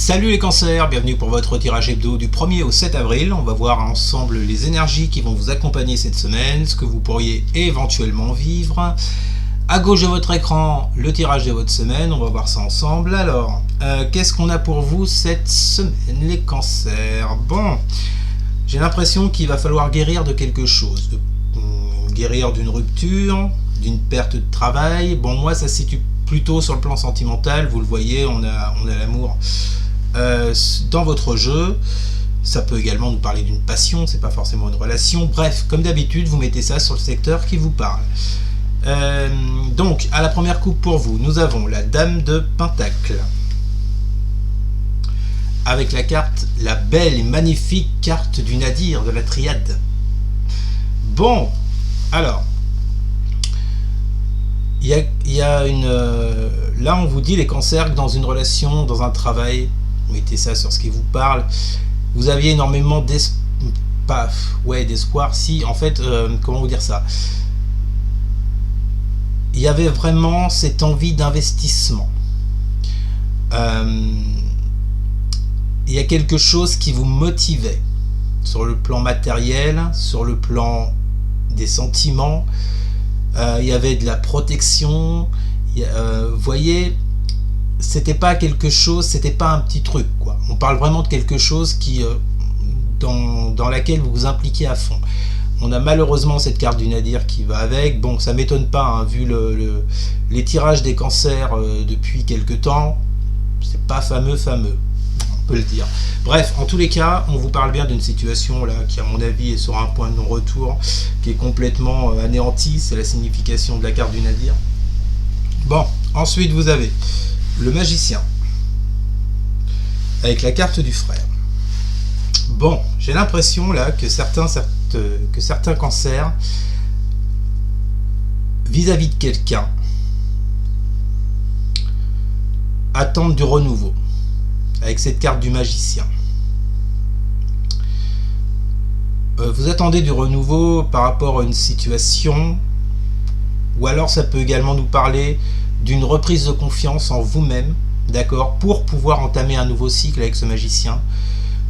Salut les cancers, bienvenue pour votre tirage hebdo du 1er au 7 avril. On va voir ensemble les énergies qui vont vous accompagner cette semaine, ce que vous pourriez éventuellement vivre. À gauche de votre écran, le tirage de votre semaine, on va voir ça ensemble. Alors, qu'est-ce qu'on a pour vous cette semaine, les cancers? Bon, j'ai l'impression qu'il va falloir guérir de quelque chose. Guérir d'une rupture, d'une perte de travail. Bon, moi, ça se situe plutôt sur le plan sentimental. Vous le voyez, on a l'amour dans votre jeu. Ça peut également nous parler d'une passion, c'est pas forcément une relation. Bref, comme d'habitude, vous mettez ça sur le secteur qui vous parle. Donc, à la première coupe pour vous, nous avons la Dame de Pentacle. Avec la carte, la belle et magnifique carte du Nadir, de la triade. Bon, alors, il y a une... là, on vous dit, les cancers, que dans une relation, dans un travail, mettez ça sur ce qui vous parle, vous aviez énormément d'espoir. Si, en fait, comment vous dire ça? Il y avait vraiment cette envie d'investissement. Il y a quelque chose qui vous motivait sur le plan matériel, sur le plan des sentiments. Il y avait de la protection. Vous voyez, c'était pas quelque chose, c'était pas un petit truc, quoi. On parle vraiment de quelque chose qui, dans laquelle vous vous impliquez à fond. On a malheureusement cette carte du Nadir qui va avec. Bon, ça m'étonne pas, hein, vu les tirages des cancers depuis quelques temps. C'est pas fameux, on peut le dire. Bref, en tous les cas, on vous parle bien d'une situation là qui, à mon avis, est sur un point de non-retour, qui est complètement anéantie. C'est la signification de la carte du Nadir. Bon, ensuite vous avez le magicien avec la carte du frère. Bon, j'ai l'impression là que certains cancers, vis-à-vis de quelqu'un, attendent du renouveau avec cette carte du magicien. Vous attendez du renouveau par rapport à une situation, ou alors ça peut également nous parler d'une reprise de confiance en vous-même, d'accord, pour pouvoir entamer un nouveau cycle avec ce magicien.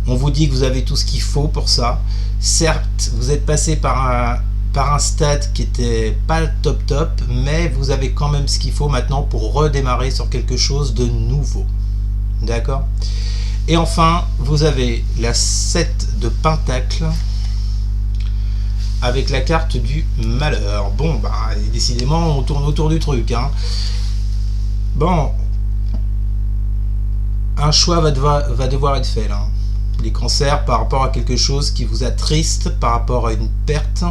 On vous dit que vous avez tout ce qu'il faut pour ça. Certes, vous êtes passé par un stade qui était pas top, mais vous avez quand même ce qu'il faut maintenant pour redémarrer sur quelque chose de nouveau. D'accord? Et enfin, vous avez la 7 de Pentacle avec la carte du malheur. Bon, bah, décidément, on tourne autour du truc, hein. Bon, un choix va devoir être fait, là. Les cancers, par rapport à quelque chose qui vous attriste, par rapport à une perte.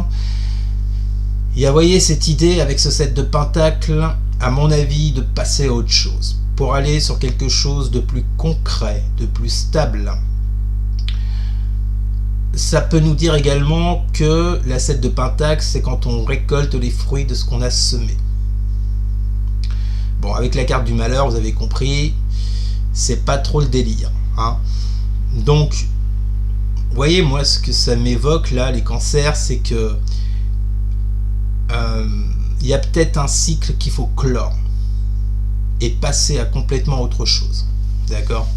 Il y a, voyez, cette idée avec ce 7 de Pentacle, à mon avis, de passer à autre chose, pour aller sur quelque chose de plus concret, de plus stable. Ça peut nous dire également que la 7 de Pentacle, c'est quand on récolte les fruits de ce qu'on a semé. Bon, avec la carte du malheur, vous avez compris, c'est pas trop le délire, hein. Donc, vous voyez, moi, ce que ça m'évoque, là, les cancers, c'est que il y a peut-être un cycle qu'il faut clore et passer à complètement autre chose. D'accord?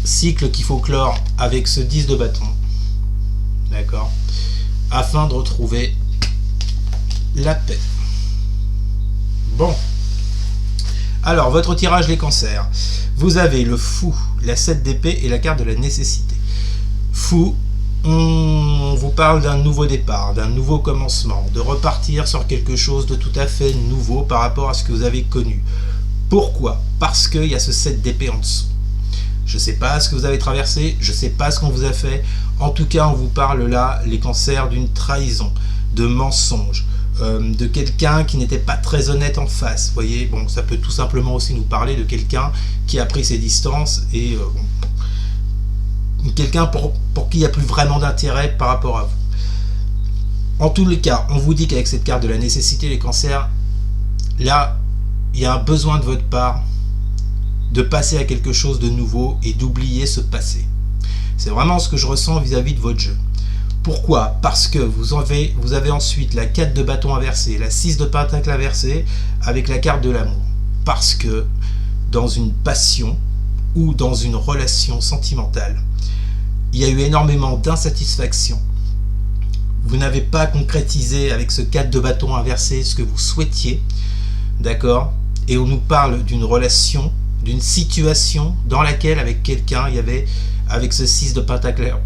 Cycle qu'il faut clore avec ce 10 de bâton. D'accord? Afin de retrouver la paix. Bon. Alors, votre tirage, les cancers. Vous avez le fou, la 7 d'épée et la carte de la nécessité. Fou, on vous parle d'un nouveau départ, d'un nouveau commencement, de repartir sur quelque chose de tout à fait nouveau par rapport à ce que vous avez connu. Pourquoi? Parce qu'il y a ce 7 d'épée en dessous. Je ne sais pas ce que vous avez traversé, je ne sais pas ce qu'on vous a fait. En tout cas, on vous parle là, les cancers, d'une trahison, de mensonge, de quelqu'un qui n'était pas très honnête en face. Vous voyez, bon, ça peut tout simplement aussi nous parler de quelqu'un qui a pris ses distances et quelqu'un pour qui il n'y a plus vraiment d'intérêt par rapport à vous. En tous les cas, on vous dit qu'avec cette carte de la nécessité, les cancers, là, il y a un besoin de votre part de passer à quelque chose de nouveau et d'oublier ce passé. C'est vraiment ce que je ressens vis-à-vis de votre jeu. Pourquoi? Parce que vous avez ensuite la 4 de bâton inversé, la 6 de pentacle inversé avec la carte de l'amour. Parce que dans une passion ou dans une relation sentimentale. Il y a eu énormément d'insatisfaction. Vous n'avez pas concrétisé avec ce 4 de bâton inversé ce que vous souhaitiez, d'accord? Et on nous parle d'une relation, d'une situation dans laquelle avec quelqu'un, il y avait, avec ce 6 de pentacle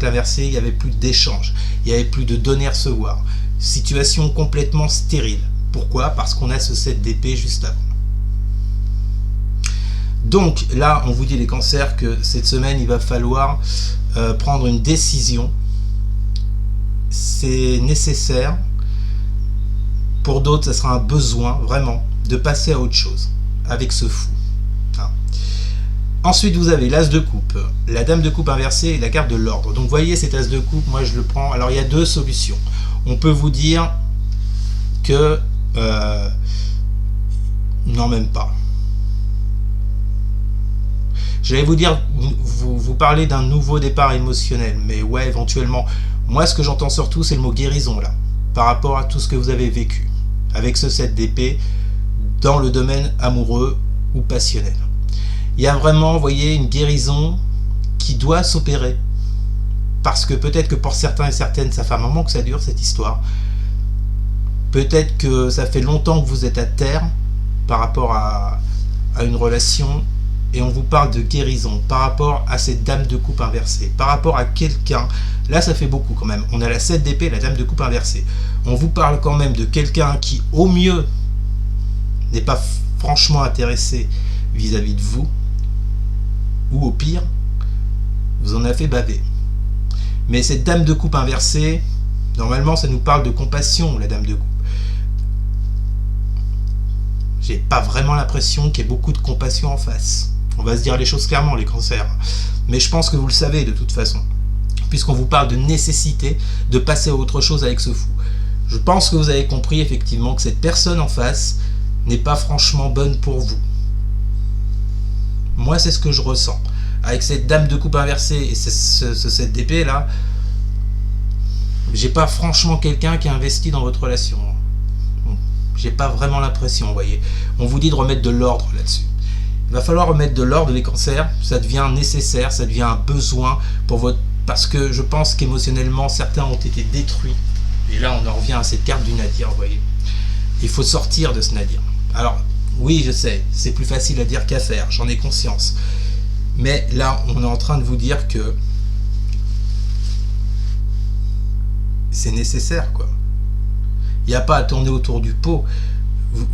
inversé, il n'y avait plus d'échange, il n'y avait plus de donner-recevoir. Situation complètement stérile. Pourquoi? Parce qu'on a ce 7 d'épée juste avant. Donc là, on vous dit les cancers que cette semaine, il va falloir prendre une décision. C'est nécessaire. Pour d'autres, ça sera un besoin, vraiment, de passer à autre chose avec ce fou. Hein. Ensuite, vous avez l'as de coupe, la dame de coupe inversée et la carte de l'ordre. Donc, vous voyez, cet as de coupe, moi, je le prends. Alors, il y a deux solutions. On peut vous dire que... non, même pas. J'allais vous dire, vous parlez d'un nouveau départ émotionnel, mais ouais, éventuellement. Moi, ce que j'entends surtout, c'est le mot guérison, là, par rapport à tout ce que vous avez vécu, avec ce 7 d'épée, dans le domaine amoureux ou passionnel. Il y a vraiment, vous voyez, une guérison qui doit s'opérer, parce que peut-être que pour certains et certaines, ça fait un moment que ça dure, cette histoire. Peut-être que ça fait longtemps que vous êtes à terre, par rapport à une relation, et on vous parle de guérison par rapport à cette dame de coupe inversée, par rapport à quelqu'un. Là, ça fait beaucoup quand même. On a la 7 d'épée, la dame de coupe inversée. On vous parle quand même de quelqu'un qui, au mieux, n'est pas franchement intéressé vis-à-vis de vous, ou au pire, vous en avez fait baver. Mais cette dame de coupe inversée, normalement, ça nous parle de compassion, la dame de coupe. J'ai pas vraiment l'impression qu'il y ait beaucoup de compassion en face. On va se dire les choses clairement, les cancers. Mais je pense que vous le savez de toute façon. Puisqu'on vous parle de nécessité de passer à autre chose avec ce fou. Je pense que vous avez compris effectivement que cette personne en face n'est pas franchement bonne pour vous. Moi, c'est ce que je ressens. Avec cette dame de coupe inversée et ce 7 d'épée là, j'ai pas franchement quelqu'un qui a investi dans votre relation. J'ai pas vraiment l'impression, vous voyez. On vous dit de remettre de l'ordre là-dessus. Il va falloir remettre de l'ordre, les cancers. Ça devient nécessaire, ça devient un besoin pour votre... Parce que je pense qu'émotionnellement, certains ont été détruits. Et là, on en revient à cette carte du nadir, vous voyez. Il faut sortir de ce nadir. Alors, oui, je sais, c'est plus facile à dire qu'à faire, j'en ai conscience. Mais là, on est en train de vous dire que c'est nécessaire, quoi. Il n'y a pas à tourner autour du pot. Vous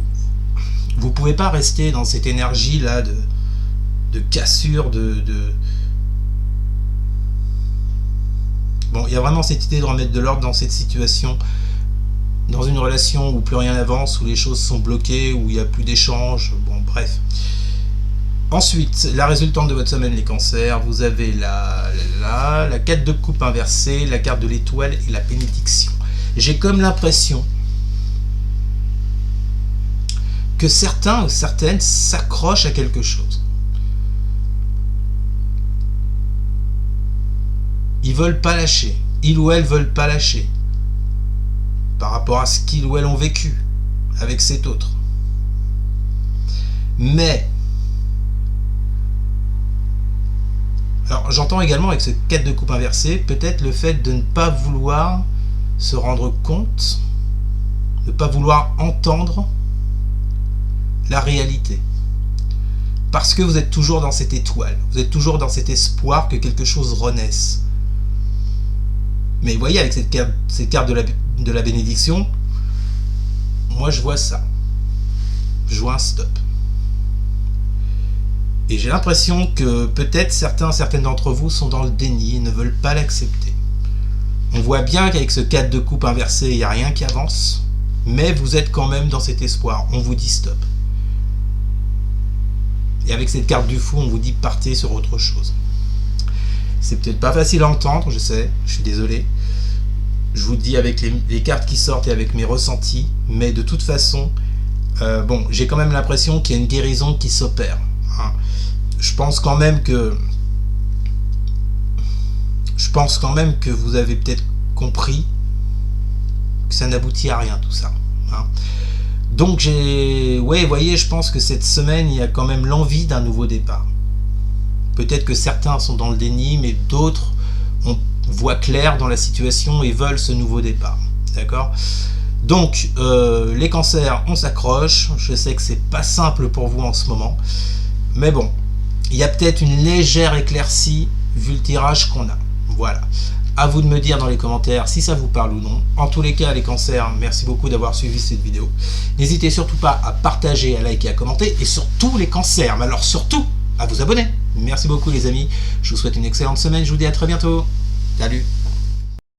ne pouvez pas rester dans cette énergie-là de cassure, Bon, il y a vraiment cette idée de remettre de l'ordre dans cette situation, dans une relation où plus rien n'avance, où les choses sont bloquées, où il n'y a plus d'échange, bon, bref. Ensuite, la résultante de votre semaine, les cancers, vous avez la 4 de coupe inversée, la carte de l'étoile et la bénédiction. J'ai comme l'impression que certains ou certaines s'accrochent à quelque chose. Ils veulent pas lâcher. Ils ou elles veulent pas lâcher. Par rapport à ce qu'ils ou elles ont vécu avec cet autre. Mais, alors j'entends également avec ce 4 de coupe inversée, peut-être le fait de ne pas vouloir se rendre compte, de ne pas vouloir entendre la réalité. Parce que vous êtes toujours dans cette étoile, vous êtes toujours dans cet espoir que quelque chose renaisse. Mais vous voyez, avec cette carte de la bénédiction, moi je vois ça. Je vois un stop. Et j'ai l'impression que peut-être certaines d'entre vous sont dans le déni et ne veulent pas l'accepter. On voit bien qu'avec ce 4 de coupe inversé, il n'y a rien qui avance, mais vous êtes quand même dans cet espoir. On vous dit stop. Et avec cette carte du fou, on vous dit partez sur autre chose. C'est peut-être pas facile à entendre, je sais, je suis désolé. Je vous le dis avec les cartes qui sortent et avec mes ressentis, mais de toute façon, bon, j'ai quand même l'impression qu'il y a une guérison qui s'opère. Hein. Je pense quand même que vous avez peut-être compris que ça n'aboutit à rien tout ça. Hein. Donc ouais, vous voyez, je pense que cette semaine, il y a quand même l'envie d'un nouveau départ. Peut-être que certains sont dans le déni, mais d'autres voient clair dans la situation et veulent ce nouveau départ. D'accord ? Donc, les cancers, on s'accroche. Je sais que c'est pas simple pour vous en ce moment. Mais bon, il y a peut-être une légère éclaircie vu le tirage qu'on a. Voilà. À vous de me dire dans les commentaires si ça vous parle ou non. En tous les cas, les cancers, merci beaucoup d'avoir suivi cette vidéo. N'hésitez surtout pas à partager, à liker, à commenter. Et surtout les cancers, mais alors surtout à vous abonner. Merci beaucoup les amis. Je vous souhaite une excellente semaine. Je vous dis à très bientôt. Salut.